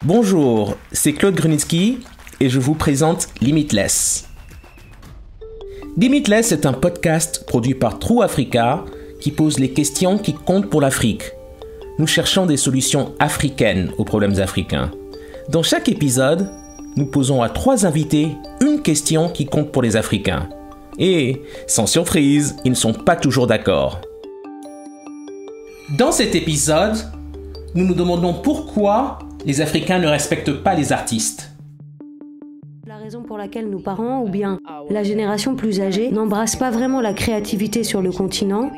Bonjour, c'est Claude Grunitzky et je vous présente Limitless. Limitless est un podcast produit par True Africa qui pose les questions qui comptent pour l'Afrique. Nous cherchons des solutions africaines aux problèmes africains. Dans chaque épisode, nous posons à 3 invités une question qui compte pour les Africains. Et, sans surprise, ils ne sont pas toujours d'accord. Dans cet épisode, nous nous demandons pourquoi les Africains ne respectent pas les artistes. La raison pour laquelle nos parents, ou bien la génération plus âgée, n'embrassent pas vraiment la créativité sur le continent,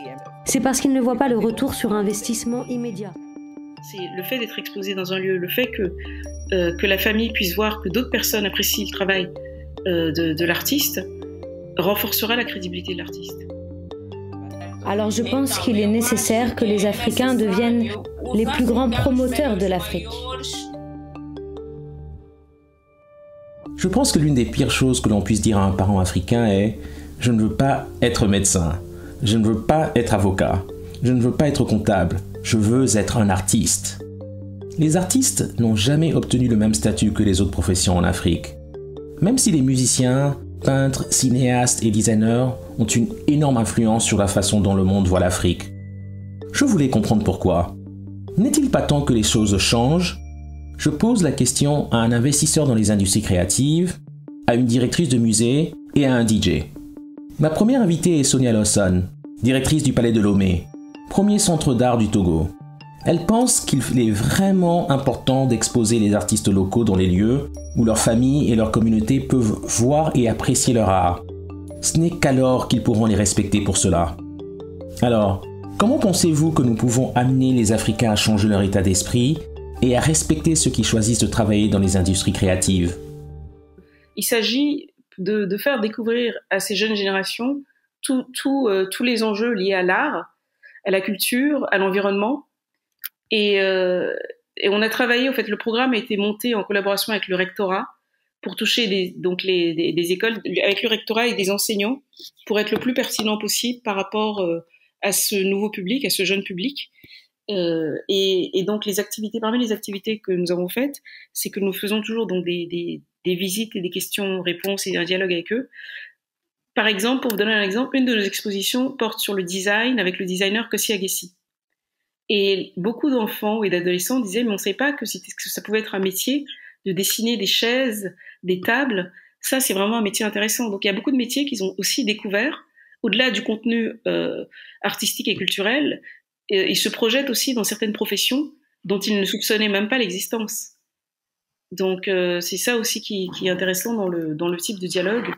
c'est parce qu'ils ne voient pas le retour sur investissement immédiat. C'est le fait d'être exposé dans un lieu, le fait que la famille puisse voir que d'autres personnes apprécient le travail de l'artiste, renforcera la crédibilité de l'artiste. Alors je pense qu'il est nécessaire que les Africains deviennent les plus grands promoteurs de l'Afrique. Je pense que l'une des pires choses que l'on puisse dire à un parent africain est « Je ne veux pas être médecin, je ne veux pas être avocat, je ne veux pas être comptable, je veux être un artiste ». Les artistes n'ont jamais obtenu le même statut que les autres professions en Afrique. Même si les musiciens, peintres, cinéastes et designers ont une énorme influence sur la façon dont le monde voit l'Afrique. Je voulais comprendre pourquoi. N'est-il pas temps que les choses changent ? Je pose la question à un investisseur dans les industries créatives, à une directrice de musée et à un DJ. Ma première invitée est Sonia Lawson, directrice du Palais de Lomé, premier centre d'art du Togo. Elle pense qu'il est vraiment important d'exposer les artistes locaux dans les lieux où leurs familles et leurs communautés peuvent voir et apprécier leur art. Ce n'est qu'alors qu'ils pourront les respecter pour cela. Alors, comment pensez-vous que nous pouvons amener les Africains à changer leur état d'esprit et à respecter ceux qui choisissent de travailler dans les industries créatives? Il s'agit de faire découvrir à ces jeunes générations tous les enjeux liés à l'art, à la culture, à l'environnement. Et on a travaillé, en fait, le programme a été monté en collaboration avec le rectorat pour toucher des écoles, avec le rectorat et des enseignants, pour être le plus pertinent possible par rapport à ce nouveau public, à ce jeune public. Et donc parmi les activités que nous avons faites, c'est que nous faisons toujours donc des visites et des questions-réponses et un dialogue avec eux. Par exemple, pour vous donner un exemple, une de nos expositions porte sur le design avec le designer Kossi Agessi. Et beaucoup d'enfants et d'adolescents disaient, mais on ne savait pas que ça pouvait être un métier de dessiner des chaises, des tables. Ça, c'est vraiment un métier intéressant. Donc, il y a beaucoup de métiers qu'ils ont aussi découverts, au-delà du contenu artistique et culturel. Ils se projettent aussi dans certaines professions dont ils ne soupçonnaient même pas l'existence. Donc, c'est ça aussi qui est intéressant dans le type de dialogue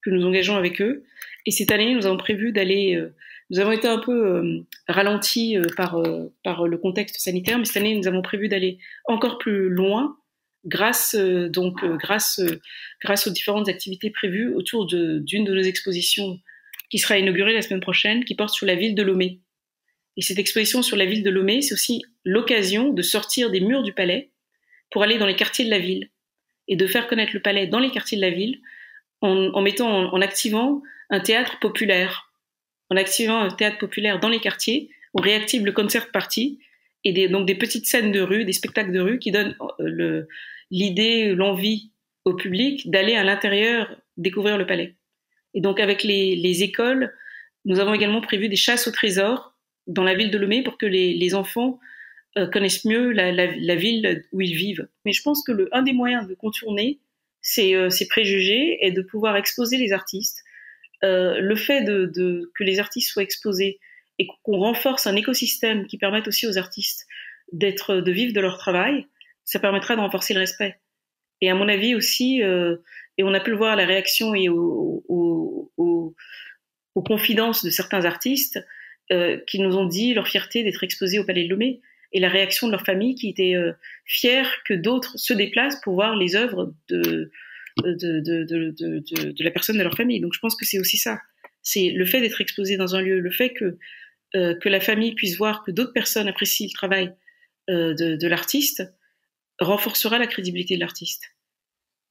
que nous engageons avec eux. Et cette année, nous avons prévu d'aller... nous avons été un peu ralentis par le contexte sanitaire, mais cette année, nous avons prévu d'aller encore plus loin grâce aux différentes activités prévues autour d'une de nos expositions qui sera inaugurée la semaine prochaine, qui porte sur la ville de Lomé. Et cette exposition sur la ville de Lomé, c'est aussi l'occasion de sortir des murs du palais pour aller dans les quartiers de la ville et de faire connaître le palais dans les quartiers de la ville en activant un théâtre populaire. En activant un théâtre populaire dans les quartiers, on réactive le concert party et donc des petites scènes de rue, des spectacles de rue qui donnent l'idée, l'envie au public d'aller à l'intérieur découvrir le palais. Et donc avec les écoles, nous avons également prévu des chasses au trésor dans la ville de Lomé pour que les enfants connaissent mieux la ville où ils vivent. Mais je pense que un des moyens de contourner ces préjugés est de pouvoir exposer les artistes. Le fait que les artistes soient exposés et qu'on renforce un écosystème qui permette aussi aux artistes de vivre de leur travail, ça permettra de renforcer le respect. Et à mon avis aussi, et on a pu le voir à la réaction et aux confidences de certains artistes qui nous ont dit leur fierté d'être exposés au Palais de Lomé et la réaction de leur famille qui était fière que d'autres se déplacent pour voir les œuvres de la personne de leur famille. Donc je pense que c'est aussi ça. C'est le fait d'être exposé dans un lieu, le fait que la famille puisse voir que d'autres personnes apprécient le travail de l'artiste, renforcera la crédibilité de l'artiste.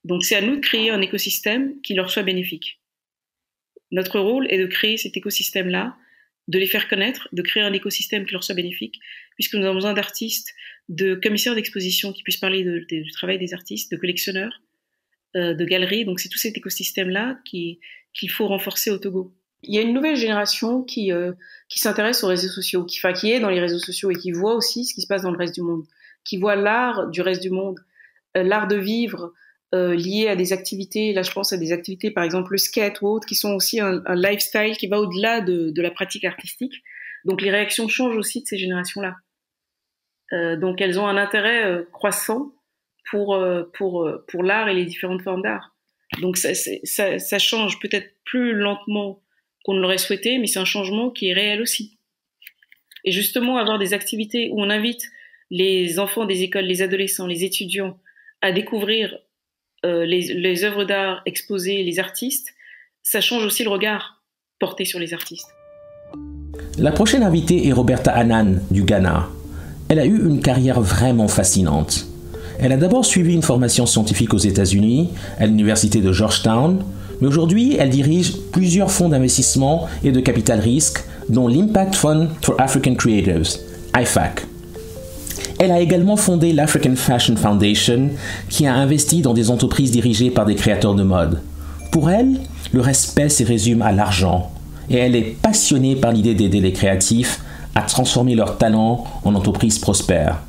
Donc c'est à nous de créer un écosystème qui leur soit bénéfique. Notre rôle est de créer cet écosystème-là de les faire connaître, de créer un écosystème qui leur soit bénéfique, puisque nous avons besoin d'artistes, de commissaires d'exposition qui puissent parler du travail des artistes, de collectionneurs, de galeries. Donc c'est tout cet écosystème-là qu'il faut renforcer au Togo. Il y a une nouvelle génération qui s'intéresse aux réseaux sociaux, qui est dans les réseaux sociaux et qui voit aussi ce qui se passe dans le reste du monde, qui voit l'art du reste du monde, l'art de vivre lié à des activités. Là, je pense à des activités, par exemple le skate ou autres, qui sont aussi un lifestyle qui va au-delà de la pratique artistique. Donc les réactions changent aussi de ces générations-là. Donc elles ont un intérêt croissant pour l'art et les différentes formes d'art. Donc ça change peut-être plus lentement qu'on ne l'aurait souhaité, mais c'est un changement qui est réel aussi. Et justement, avoir des activités où on invite les enfants des écoles, les adolescents, les étudiants à découvrir les œuvres d'art exposées, les artistes, ça change aussi le regard porté sur les artistes. La prochaine invitée est Roberta Annan du Ghana. Elle a eu une carrière vraiment fascinante. Elle a d'abord suivi une formation scientifique aux États-Unis, à l'université de Georgetown, mais aujourd'hui, elle dirige plusieurs fonds d'investissement et de capital risque, dont l'Impact Fund for African Creatives, IFAC. Elle a également fondé l'African Fashion Foundation, qui a investi dans des entreprises dirigées par des créateurs de mode. Pour elle, le respect se résume à l'argent, et elle est passionnée par l'idée d'aider les créatifs à transformer leurs talents en entreprises prospères.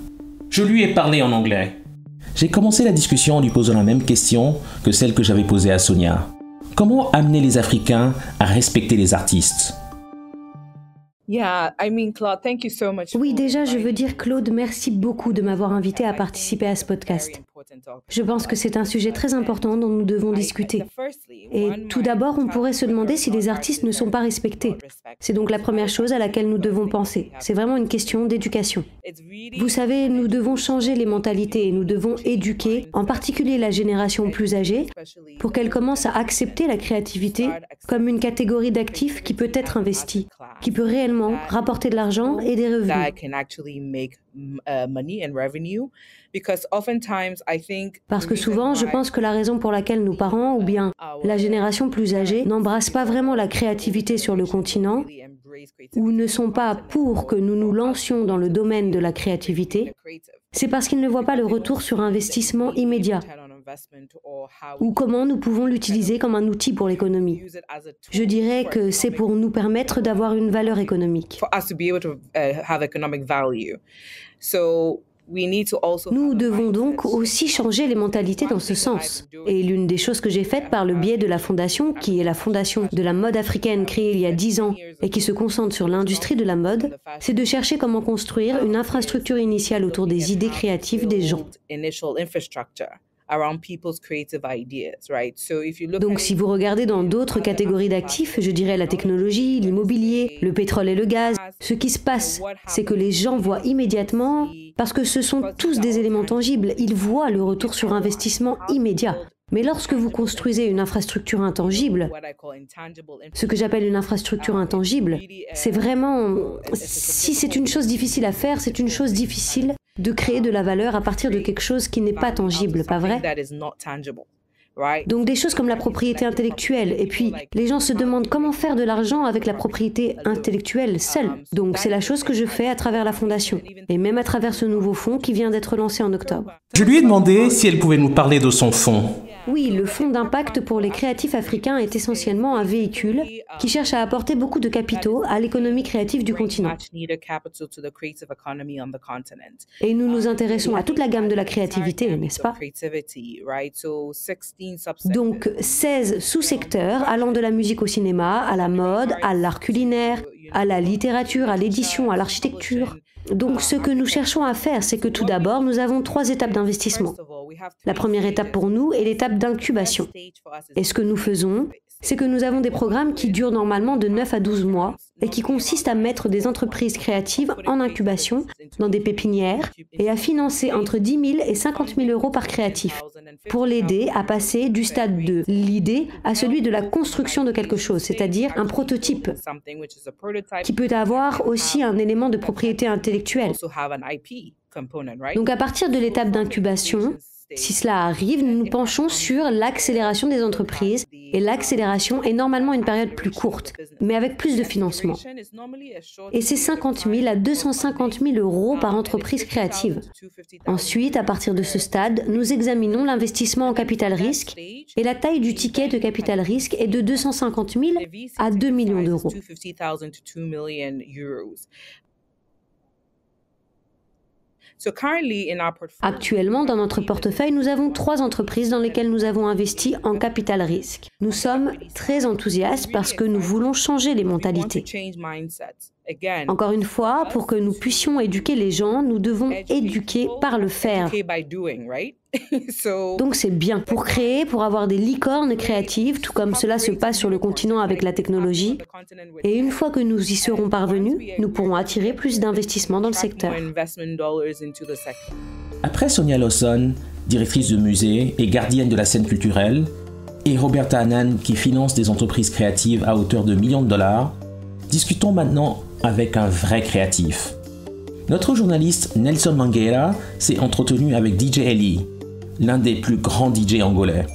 Je lui ai parlé en anglais. J'ai commencé la discussion en lui posant la même question que celle que j'avais posée à Sonia. Comment amener les Africains à respecter les artistes ? Oui, déjà, je veux dire, Claude, merci beaucoup de m'avoir invité à participer à ce podcast. Je pense que c'est un sujet très important dont nous devons discuter. Et tout d'abord, on pourrait se demander si les artistes ne sont pas respectés. C'est donc la première chose à laquelle nous devons penser. C'est vraiment une question d'éducation. Vous savez, nous devons changer les mentalités et nous devons éduquer, en particulier la génération plus âgée, pour qu'elle commence à accepter la créativité comme une catégorie d'actifs qui peut être investie, qui peut réellement rapporter de l'argent et des revenus. Parce que souvent, je pense que la raison pour laquelle nos parents, ou bien la génération plus âgée, n'embrassent pas vraiment la créativité sur le continent, ou ne sont pas pour que nous nous lancions dans le domaine de la créativité, c'est parce qu'ils ne voient pas le retour sur investissement immédiat, ou comment nous pouvons l'utiliser comme un outil pour l'économie. Je dirais que c'est pour nous permettre d'avoir une valeur économique. Nous devons donc aussi changer les mentalités dans ce sens. Et l'une des choses que j'ai faites par le biais de la fondation, qui est la fondation de la mode africaine créée il y a 10 ans et qui se concentre sur l'industrie de la mode, c'est de chercher comment construire une infrastructure initiale autour des idées créatives des gens. Donc si vous regardez dans d'autres catégories d'actifs, je dirais la technologie, l'immobilier, le pétrole et le gaz, ce qui se passe, c'est que les gens voient immédiatement, parce que ce sont tous des éléments tangibles, ils voient le retour sur investissement immédiat. Mais lorsque vous construisez une infrastructure intangible, ce que j'appelle une infrastructure intangible, c'est vraiment, si c'est une chose difficile à faire, c'est une chose difficile de créer de la valeur à partir de quelque chose qui n'est pas tangible, pas vrai ? Donc des choses comme la propriété intellectuelle. Et puis, les gens se demandent comment faire de l'argent avec la propriété intellectuelle seule. Donc c'est la chose que je fais à travers la fondation. Et même à travers ce nouveau fonds qui vient d'être lancé en octobre. Je lui ai demandé si elle pouvait nous parler de son fonds. Oui, le fonds d'impact pour les créatifs africains est essentiellement un véhicule qui cherche à apporter beaucoup de capitaux à l'économie créative du continent. Et nous nous intéressons à toute la gamme de la créativité, n'est-ce pas ? Donc 16 sous-secteurs allant de la musique au cinéma, à la mode, à l'art culinaire, à la littérature, à l'édition, à l'architecture. Donc ce que nous cherchons à faire, c'est que tout d'abord, nous avons 3 étapes d'investissement. La première étape pour nous est l'étape d'incubation. Et ce que nous faisons, c'est que nous avons des programmes qui durent normalement de 9 à 12 mois et qui consistent à mettre des entreprises créatives en incubation dans des pépinières et à financer entre 10 000 et 50 000 euros par créatif pour l'aider à passer du stade de l'idée à celui de la construction de quelque chose, c'est-à-dire un prototype qui peut avoir aussi un élément de propriété intellectuelle. Donc à partir de l'étape d'incubation, Si cela arrive, nous nous penchons sur l'accélération des entreprises et l'accélération est normalement une période plus courte, mais avec plus de financement. Et c'est 50 000 à 250 000 euros par entreprise créative. Ensuite, à partir de ce stade, nous examinons l'investissement en capital risque et la taille du ticket de capital risque est de 250 000 à 2 millions d'euros. Actuellement, dans notre portefeuille, nous avons 3 entreprises dans lesquelles nous avons investi en capital risque. Nous sommes très enthousiastes parce que nous voulons changer les mentalités. Encore une fois, pour que nous puissions éduquer les gens, nous devons éduquer par le faire. Donc c'est bien. Pour créer, pour avoir des licornes créatives, tout comme cela se passe sur le continent avec la technologie. Et une fois que nous y serons parvenus, nous pourrons attirer plus d'investissements dans le secteur. Après Sonia Lawson, directrice de musée et gardienne de la scène culturelle, et Roberta Annan qui finance des entreprises créatives à hauteur de millions de dollars, discutons maintenant avec un vrai créatif. Notre journaliste Nelson Mangueira s'est entretenu avec DJ Eli, l'un des plus grands DJ angolais.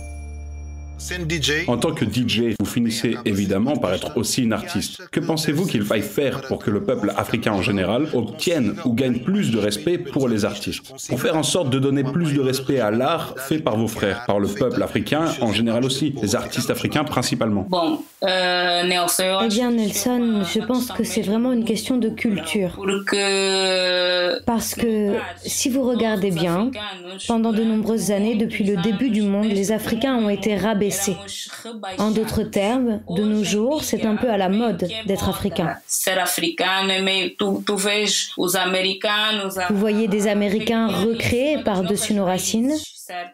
En tant que DJ, vous finissez évidemment par être aussi une artiste. Que pensez-vous qu'il faille faire pour que le peuple africain en général obtienne ou gagne plus de respect pour les artistes? Pour faire en sorte de donner plus de respect à l'art fait par vos frères, par le peuple africain en général aussi, les artistes africains principalement. Eh bien Nelson, je pense que c'est vraiment une question de culture. Parce que si vous regardez bien, pendant de nombreuses années, depuis le début du monde, les Africains ont été rabaissés. En d'autres termes, de nos jours, c'est un peu à la mode d'être africain. Vous voyez des Américains recréés par-dessus nos racines.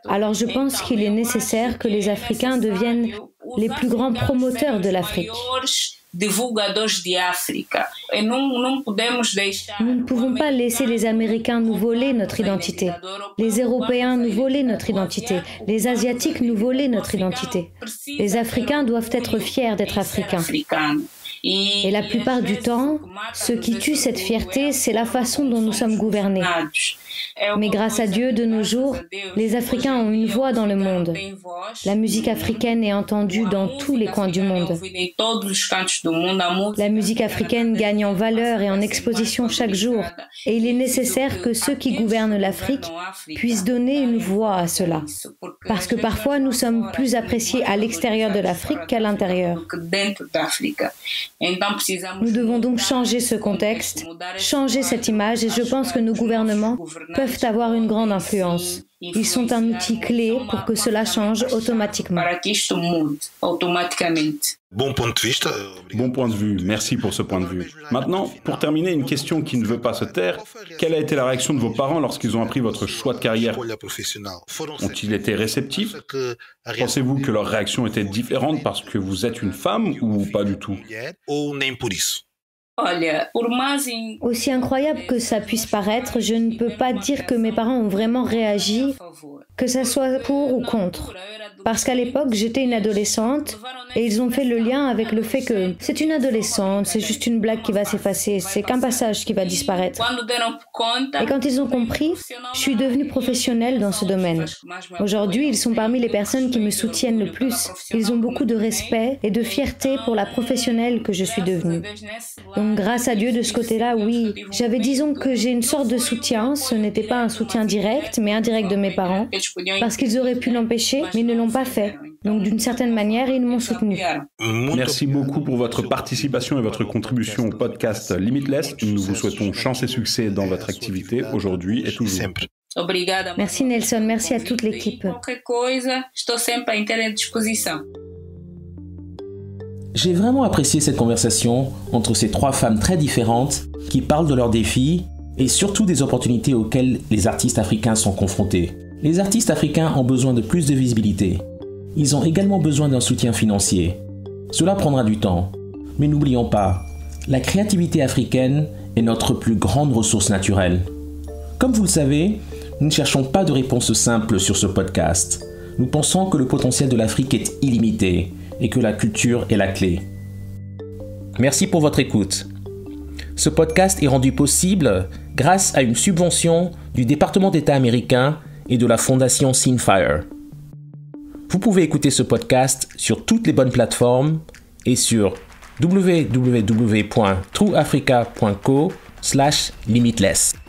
Alors je pense qu'il est nécessaire que les Africains deviennent les plus grands promoteurs de l'Afrique. Nous ne pouvons pas laisser les Américains nous voler notre identité, les Européens nous voler notre identité, les Asiatiques nous voler notre identité. Les Africains doivent être fiers d'être Africains. Et la plupart du temps, ce qui tue cette fierté, c'est la façon dont nous sommes gouvernés. Mais grâce à Dieu, de nos jours, les Africains ont une voix dans le monde. La musique africaine est entendue dans tous les coins du monde. La musique africaine gagne en valeur et en exposition chaque jour. Et il est nécessaire que ceux qui gouvernent l'Afrique puissent donner une voix à cela. Parce que parfois, nous sommes plus appréciés à l'extérieur de l'Afrique qu'à l'intérieur. Nous devons donc changer ce contexte, changer cette image et je pense que nos gouvernements peuvent avoir une grande influence. Ils sont un outil clé pour que cela change automatiquement. Bon point de vue, merci pour ce point de vue. Maintenant, pour terminer, une question qui ne veut pas se taire, quelle a été la réaction de vos parents lorsqu'ils ont appris votre choix de carrière? Ont-ils été réceptifs? Pensez-vous que leur réaction était différente parce que vous êtes une femme ou pas du tout? Aussi incroyable que ça puisse paraître, je ne peux pas dire que mes parents ont vraiment réagi, que ça soit pour ou contre. Parce qu'à l'époque, j'étais une adolescente et ils ont fait le lien avec le fait que c'est une adolescente, c'est juste une blague qui va s'effacer, c'est qu'un passage qui va disparaître. Et quand ils ont compris, je suis devenue professionnelle dans ce domaine. Aujourd'hui, ils sont parmi les personnes qui me soutiennent le plus. Ils ont beaucoup de respect et de fierté pour la professionnelle que je suis devenue. Donc grâce à Dieu, de ce côté-là, oui, j'avais disons que j'ai une sorte de soutien, ce n'était pas un soutien direct, mais indirect de mes parents, parce qu'ils auraient pu l'empêcher, mais ils ne l'ont pas fait. Donc d'une certaine manière, ils m'ont soutenu. Merci beaucoup pour votre participation et votre contribution au podcast Limitless. Nous vous souhaitons chance et succès dans votre activité aujourd'hui et toujours. Merci Nelson, merci à toute l'équipe. J'ai vraiment apprécié cette conversation entre ces 3 femmes très différentes qui parlent de leurs défis et surtout des opportunités auxquelles les artistes africains sont confrontés. Les artistes africains ont besoin de plus de visibilité. Ils ont également besoin d'un soutien financier. Cela prendra du temps. Mais n'oublions pas, la créativité africaine est notre plus grande ressource naturelle. Comme vous le savez, nous ne cherchons pas de réponse simple sur ce podcast. Nous pensons que le potentiel de l'Afrique est illimité et que la culture est la clé. Merci pour votre écoute. Ce podcast est rendu possible grâce à une subvention du département d'État américain et de la fondation Synfire. Vous pouvez écouter ce podcast sur toutes les bonnes plateformes et sur www.trueafrica.co/limitless.